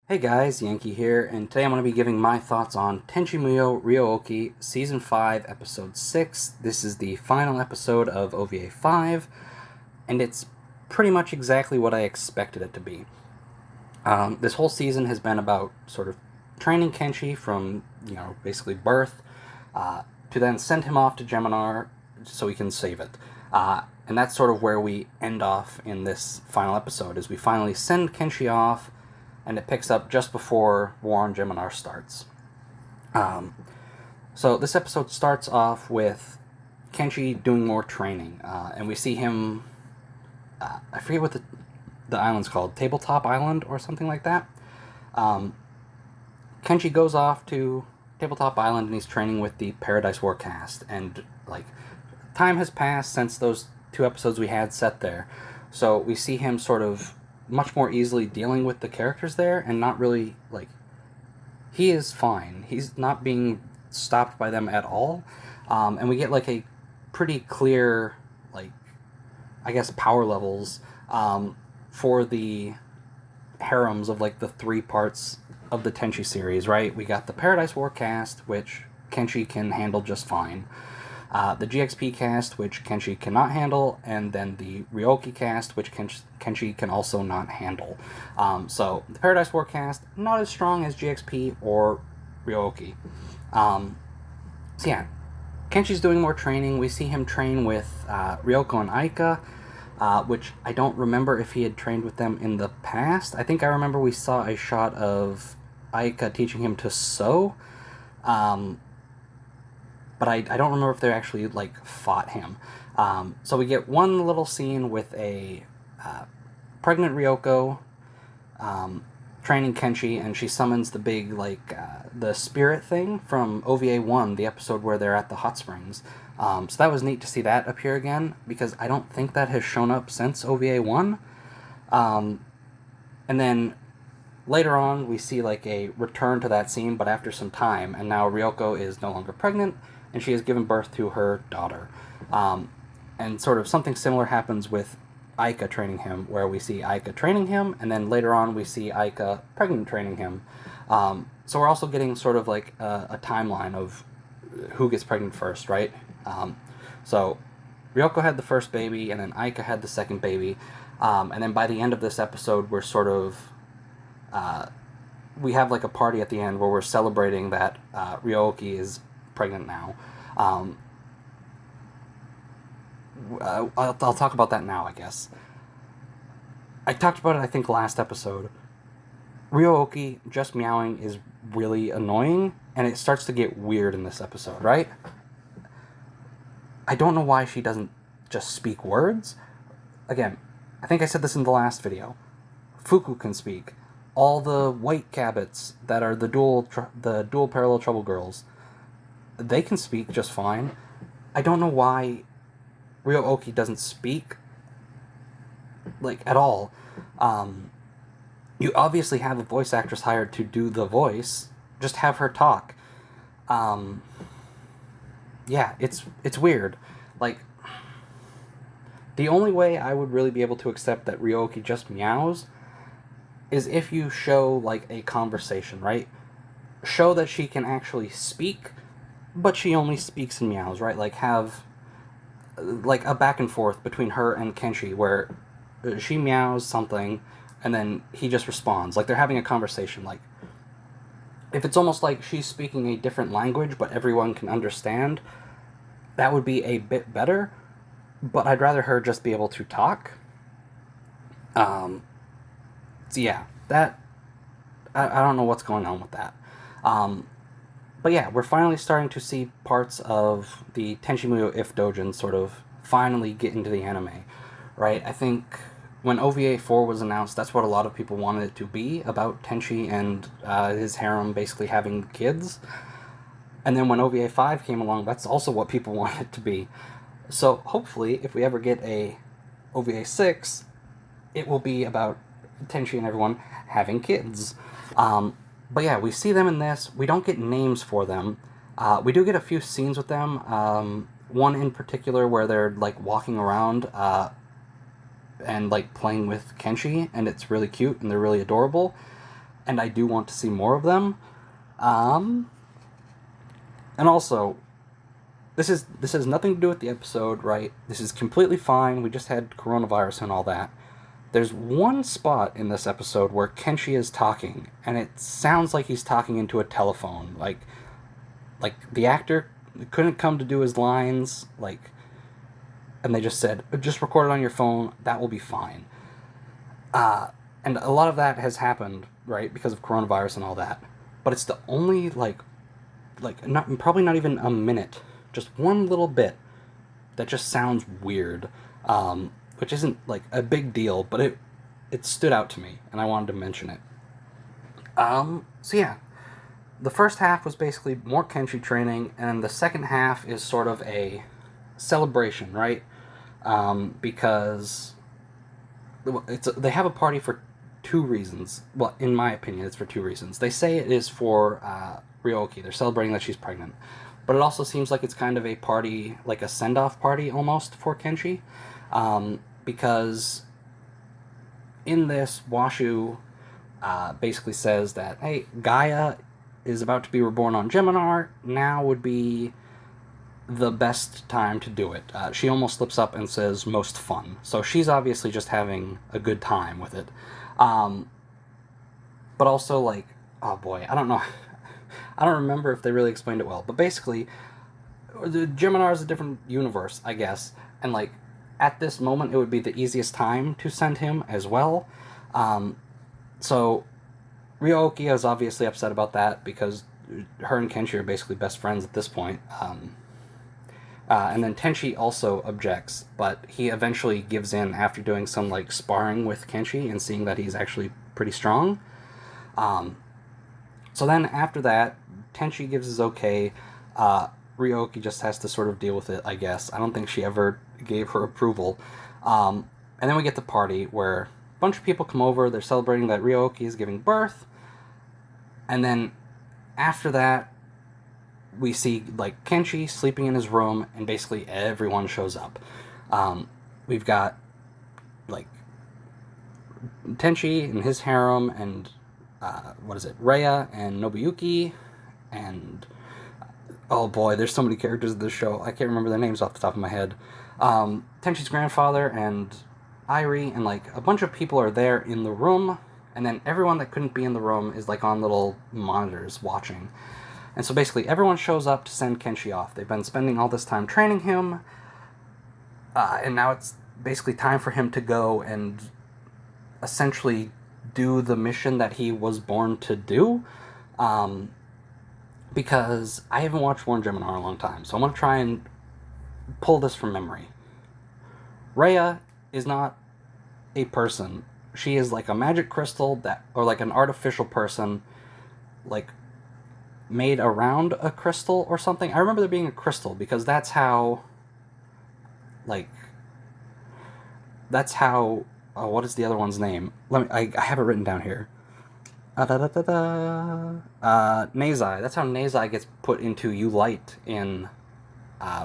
Hey guys, Yankee here, and today I'm going to be giving my thoughts on Tenchi Muyo Ryo-Ohki Season 5, Episode 6. This is the final episode of OVA 5, and it's pretty much exactly what I expected it to be. This whole season has been about sort of training Kenshi from, basically birth, to then send him off to Geminar so he can save it. And that's sort of where we end off in this final episode, is we finally send Kenshi off, and it picks up just before War on Geminar starts. So this episode starts off with Kenshi doing more training, and we see him. I forget what the island's called, Tabletop Island or something like that. Kenshi goes off to Tabletop Island and he's training with the Paradise War cast, and time has passed since those two episodes we had set there, so we see him sort of much more easily dealing with the characters there, and not really he is fine. He's not being stopped by them at all, and we get a pretty clear I guess power levels for the harems of the three parts of the Tenchi series. Right, we got the Paradise War cast, which Kenshi can handle just fine. The GXP cast, which Kenshi cannot handle, and then the Ryo-Ohki cast, which Kenshi can also not handle. So the Paradise War cast, not as strong as GXP or Ryo-Ohki. So yeah, Kenshi's doing more training. We see him train with Ryoko and Aika, which I don't remember if he had trained with them in the past. I think I remember we saw a shot of Aika teaching him to sew. But I don't remember if they actually fought him. So we get one little scene with a pregnant Ryoko training Kenshi, and she summons the big the spirit thing from OVA 1, the episode where they're at the hot springs. So that was neat to see that appear again, because I don't think that has shown up since OVA 1. And then later on we see a return to that scene, but after some time, and now Ryoko is no longer pregnant, and she has given birth to her daughter. And sort of something similar happens with Aika training him, where we see Aika training him, and then later on we see Aika pregnant training him. So we're also getting sort of a timeline of who gets pregnant first, right? So Ryoko had the first baby, and then Aika had the second baby. And then by the end of this episode, we're sort of... we have a party at the end where we're celebrating that Ryo-Ohki is pregnant now. I'll talk about that now, I guess. I talked about it, I think, last episode. Ryo-Ohki just meowing is really annoying, and it starts to get weird in this episode, right? I don't know why she doesn't just speak words. Again, I think I said this in the last video. Fuku can speak. All the white Cabots that are the dual parallel trouble girls, they can speak just fine. I don't know why Ryo-Ohki doesn't speak at all. You obviously have a voice actress hired to do the voice. Just have her talk. Yeah, it's weird. The only way I would really be able to accept that Ryo-Ohki just meows is if you show a conversation, right? Show that she can actually speak, but she only speaks in meows, right? Have a back and forth between her and Kenshi, where she meows something and then he just responds, they're having a conversation. If it's almost like she's speaking a different language but everyone can understand, that would be a bit better. But I'd rather her just be able to talk. So yeah, that I don't know what's going on with that. But yeah, we're finally starting to see parts of the Tenchi Muyo If Dojin sort of finally get into the anime, right? I think when OVA 4 was announced, that's what a lot of people wanted it to be, about Tenchi and his harem basically having kids. And then when OVA 5 came along, that's also what people wanted it to be. So hopefully, if we ever get a OVA 6, it will be about Tenchi and everyone having kids. But yeah, we see them in this. We don't get names for them. We do get a few scenes with them. One in particular where they're walking around and playing with Kenshi, and it's really cute and they're really adorable. and I do want to see more of them. And also, this has nothing to do with the episode, right? This is completely fine. We just had coronavirus and all that. There's one spot in this episode where Kenshi is talking, and it sounds like he's talking into a telephone. Like the actor couldn't come to do his lines, and they just said, just record it on your phone, that will be fine. And a lot of that has happened, right, because of coronavirus and all that. But it's the only, probably not even a minute, just one little bit that just sounds weird, which isn't, a big deal, but it stood out to me, and I wanted to mention it. So yeah, the first half was basically more Kenshi training, and the second half is sort of a celebration, right? Because they have a party for two reasons. Well, in my opinion, it's for two reasons. They say it is for Ryo-Ohki. They're celebrating that she's pregnant. But it also seems like it's kind of a party, like a send-off party almost for Kenshi. Because in this, Washu basically says that, hey, Gaia is about to be reborn on Geminar. Now would be the best time to do it. She almost slips up and says most fun. So she's obviously just having a good time with it. But also, oh boy, I don't know. I don't remember if they really explained it well. But basically, the Geminar is a different universe, I guess. And, at this moment, it would be the easiest time to send him as well. So Ryo-Ohki is obviously upset about that because her and Kenshi are basically best friends at this point. And then Tenchi also objects, but he eventually gives in after doing some, sparring with Kenshi and seeing that he's actually pretty strong. So then after that, Tenchi gives his okay. Ryo-Ohki just has to sort of deal with it, I guess. I don't think she ever gave her approval. And then we get the party where a bunch of people come over. They're celebrating that Ryo-Ohki is giving birth. And then after that, we see, Kenshi sleeping in his room, and basically everyone shows up. We've got, Tenchi and his harem, and, Rhea and Nobuyuki, and, oh boy, there's so many characters in this show. I can't remember their names off the top of my head. Tenchi's grandfather and Irie, and, a bunch of people are there in the room, and then everyone that couldn't be in the room is, on little monitors watching. And so basically everyone shows up to send Kenshi off. They've been spending all this time training him, and now it's basically time for him to go and essentially do the mission that he was born to do. Because I haven't watched War on Geminar in a long time, so I'm going to try and pull this from memory. Rhea is not a person. She is a magic crystal or an artificial person, made around a crystal or something. I remember there being a crystal because that's how what is the other one's name? I have it written down here. Nazai. That's how Nazai gets put into Light in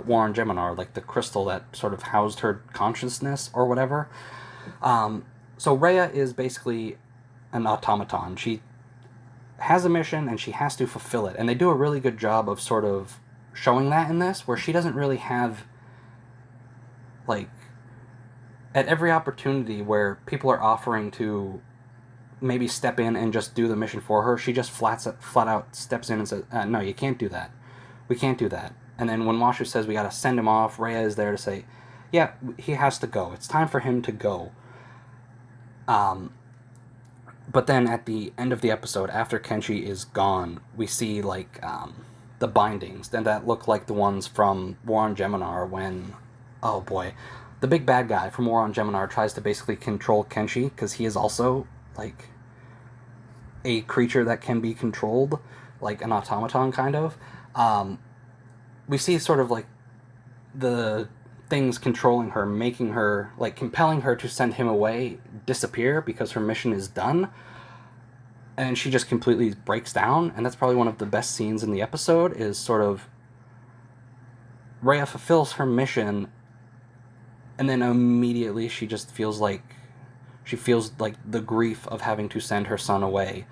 War on Geminar, the crystal that sort of housed her consciousness or whatever. So Rhea is basically an automaton. She has a mission and she has to fulfill it, and they do a really good job of sort of showing that in this, where she doesn't really have at every opportunity where people are offering to maybe step in and just do the mission for her, she just flat out steps in and says, no, you can't do that. We can't do that. And then when Washu says we gotta send him off, Rhea is there to say, yeah, he has to go. It's time for him to go. But then at the end of the episode, after Kenshi is gone, we see, the bindings, and that look like the ones from War on Geminar when, oh boy, the big bad guy from War on Geminar tries to basically control Kenshi, because he is also, a creature that can be controlled, like an automaton, kind of. We see sort of, the things controlling her, making her, compelling her to send him away, disappear because her mission is done. And she just completely breaks down, and that's probably one of the best scenes in the episode, is sort of Rhea fulfills her mission, and then immediately she just feels the grief of having to send her son away.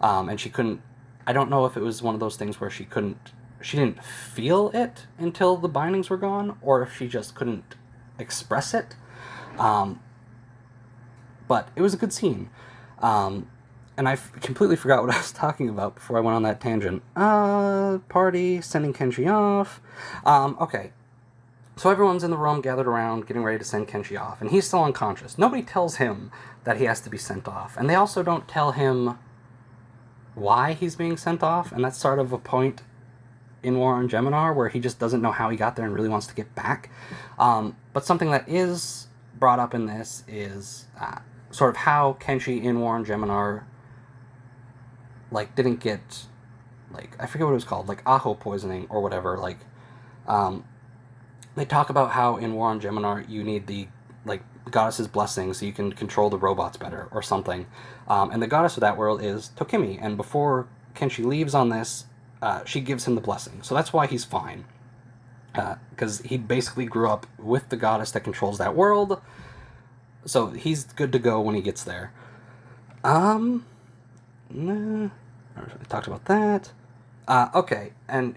And she couldn't. I don't know if it was one of those things where she didn't feel it until the bindings were gone, or if she just couldn't express it. But it was a good scene. And I completely forgot what I was talking about before I went on that tangent. Party, sending Kenshi off. Okay. So everyone's in the room, gathered around, getting ready to send Kenshi off. And he's still unconscious. Nobody tells him that he has to be sent off. And they also don't tell him why he's being sent off. And that's sort of a point in War on Geminar where he just doesn't know how he got there and really wants to get back. But something that is brought up in this is sort of how Kenshi in War on Geminar didn't get, I forget what it was called, aho poisoning or whatever. They talk about how in War on Geminar you need the goddess's blessing so you can control the robots better or something. And the goddess of that world is Tokimi, and before Kenshi leaves on this, she gives him the blessing. So that's why he's fine. Because he basically grew up with the goddess that controls that world. So he's good to go when he gets there. I talked about that. Okay, and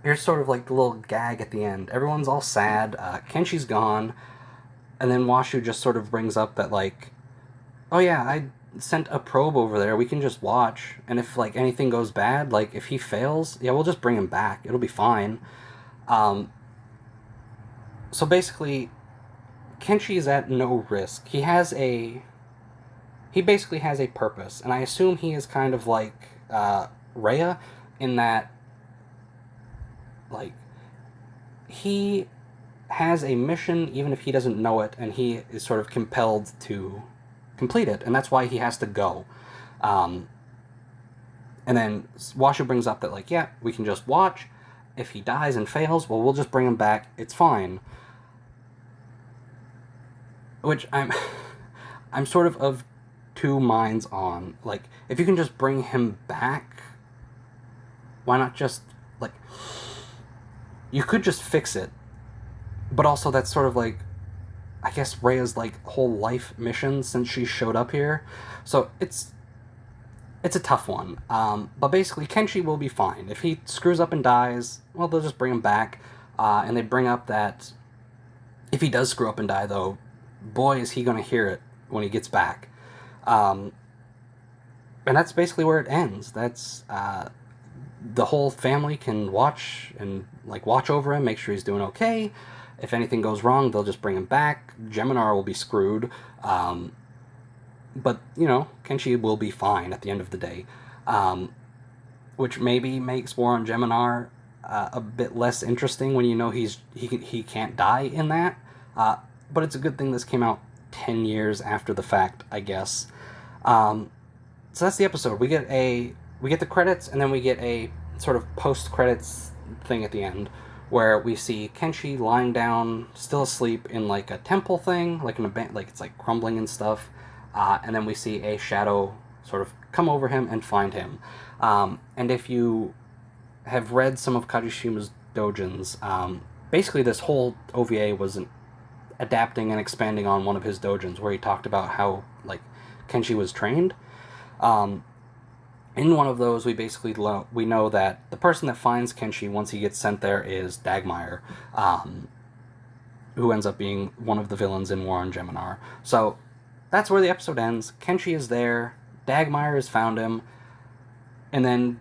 here's sort of the little gag at the end. Everyone's all sad. Kenshi's gone. And then Washu just sort of brings up that, oh yeah, I sent a probe over there. We can just watch. And if, anything goes bad, if he fails, yeah, we'll just bring him back. It'll be fine. So basically, Kenshi is at no risk. He basically has a purpose. And I assume he is kind of like Rhea in that, he has a mission even if he doesn't know it, and he is sort of compelled to complete it, and that's why he has to go. And then Washu brings up that, yeah, we can just watch. If he dies and fails, well, we'll just bring him back. It's fine. Which I'm sort of two minds on. If you can just bring him back, why not just, you could just fix it. But also that's sort of I guess Rhea's whole life mission since she showed up here. So it's a tough one. But basically Kenshi will be fine. If he screws up and dies, well, they'll just bring him back. And they bring up that if he does screw up and die, though, boy, is he going to hear it when he gets back. And that's basically where it ends. That's the whole family can watch and watch over him, make sure he's doing okay. If anything goes wrong, they'll just bring him back. Geminar will be screwed. But, Kenshi will be fine at the end of the day. Which maybe makes War on Geminar a bit less interesting when he can't die in that. But it's a good thing this came out 10 years after the fact, I guess. So that's the episode. We get the credits, and then we get a sort of post-credits thing at the end, where we see Kenshi lying down, still asleep in a temple thing, it's crumbling and stuff, and then we see a shadow sort of come over him and find him. And if you have read some of Kajushima's doujins, basically this whole OVA was adapting and expanding on one of his doujins, where he talked about how Kenshi was trained. In one of those, we basically we know that the person that finds Kenshi once he gets sent there is Dagmire, who ends up being one of the villains in War on Geminar. So that's where the episode ends. Kenshi is there, Dagmire has found him, and then,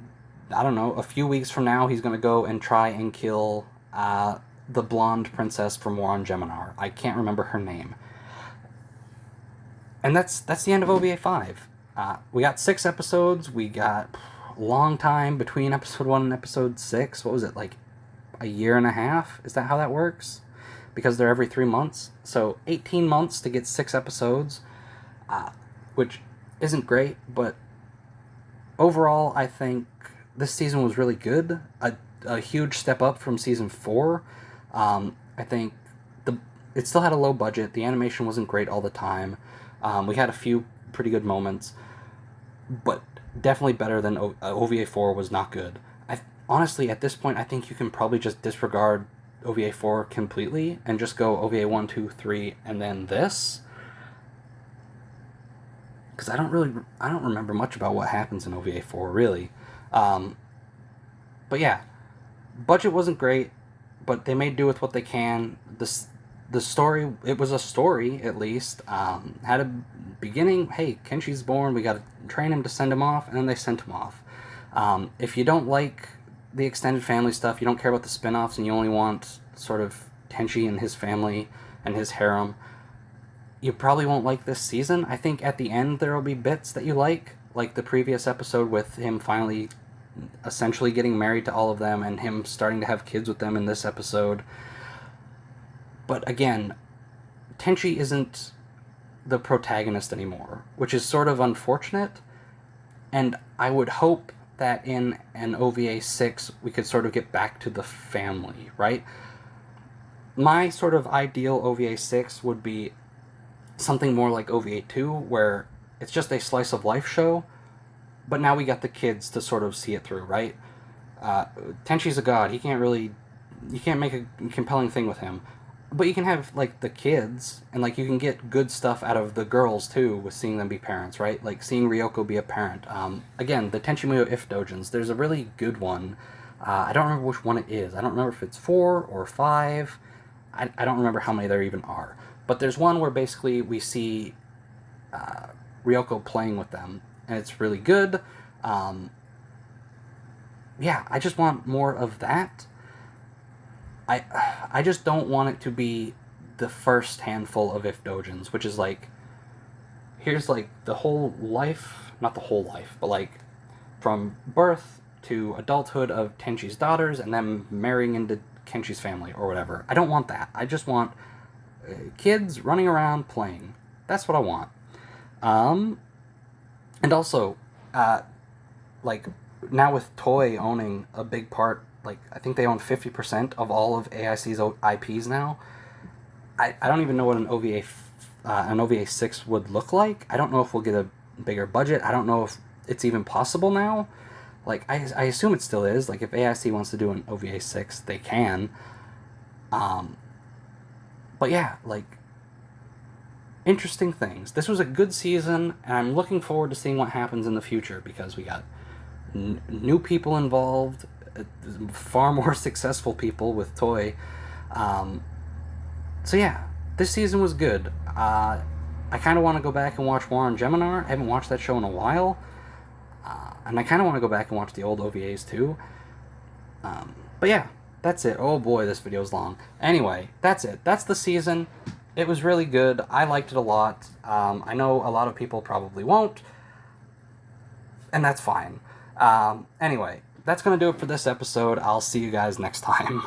I don't know, a few weeks from now, he's going to go and try and kill the blonde princess from War on Geminar. I can't remember her name. And that's the end of OVA 5. We got 6 episodes. We got a long time between episode 1 and episode 6. What was it, a year and a half? Is that how that works? Because they're every 3 months. So 18 months to get 6 episodes, which isn't great, but overall, I think this season was really good. A huge step up from season 4. I think it still had a low budget. The animation wasn't great all the time. We had a few pretty good moments, but definitely better than OVA 4 was not good. Honestly, at this point, I think you can probably just disregard OVA 4 completely and just go OVA 1, 2, 3, and then this. because I don't remember much about what happens in OVA 4 really. But yeah, budget wasn't great, but they made do with what they can. The story, it was a story at least. Had a beginning. Hey, Kenshi's born. We got to train him to send him off, and then they sent him off. If you don't like the extended family stuff, you don't care about the spin-offs, and you only want sort of Tenchi and his family and his harem, you probably won't like this season. I think at the end there will be bits that you like the previous episode with him finally essentially getting married to all of them and him starting to have kids with them in this episode. But again, Tenchi isn't the protagonist anymore, which is sort of unfortunate, and I would hope that in an OVA 6 we could sort of get back to the family, right? My sort of ideal OVA 6 would be something more like OVA 2, where it's just a slice of life show, but now we got the kids to sort of see it through, right? Tenchi's a god. You can't make a compelling thing with him. But you can have, like, the kids, and, like, you can get good stuff out of the girls, too, with seeing them be parents, right? Like, seeing Ryoko be a parent. Again, the Tenchi Muyo if dojins, there's a really good one. I don't remember which one it is. I don't remember if it's 4 or 5. I don't remember how many there even are. But there's one where basically we see Ryoko playing with them, and it's really good. Yeah, I just want more of that. I just don't want it to be the first handful of if dojins, which is like, here's like the whole life, not the whole life, but like from birth to adulthood of Tenchi's daughters and them marrying into Kenshi's family or whatever. I don't want that. I just want kids running around playing. That's what I want. And also, like, now with Toei owning a big part, like, I think they own 50% of all of AIC's IPs now. I don't even know what an OVA 6 would look like. I don't know if we'll get a bigger budget. I don't know if it's even possible now. Like, I assume it still is. Like, if AIC wants to do an OVA 6, they can. But yeah, like, interesting things. This was a good season, and I'm looking forward to seeing what happens in the future, because we got new people involved, far more successful people with Toei. So yeah, this season was good. I kind of want to go back and watch War on Geminar. I haven't watched that show in a while. And I kind of want to go back and watch the old OVAs too. But yeah, that's it. Oh boy, this video's long. Anyway, that's it. That's the season. It was really good. I liked it a lot. I know a lot of people probably won't, and that's fine. Anyway, that's going to do it for this episode. I'll see you guys next time.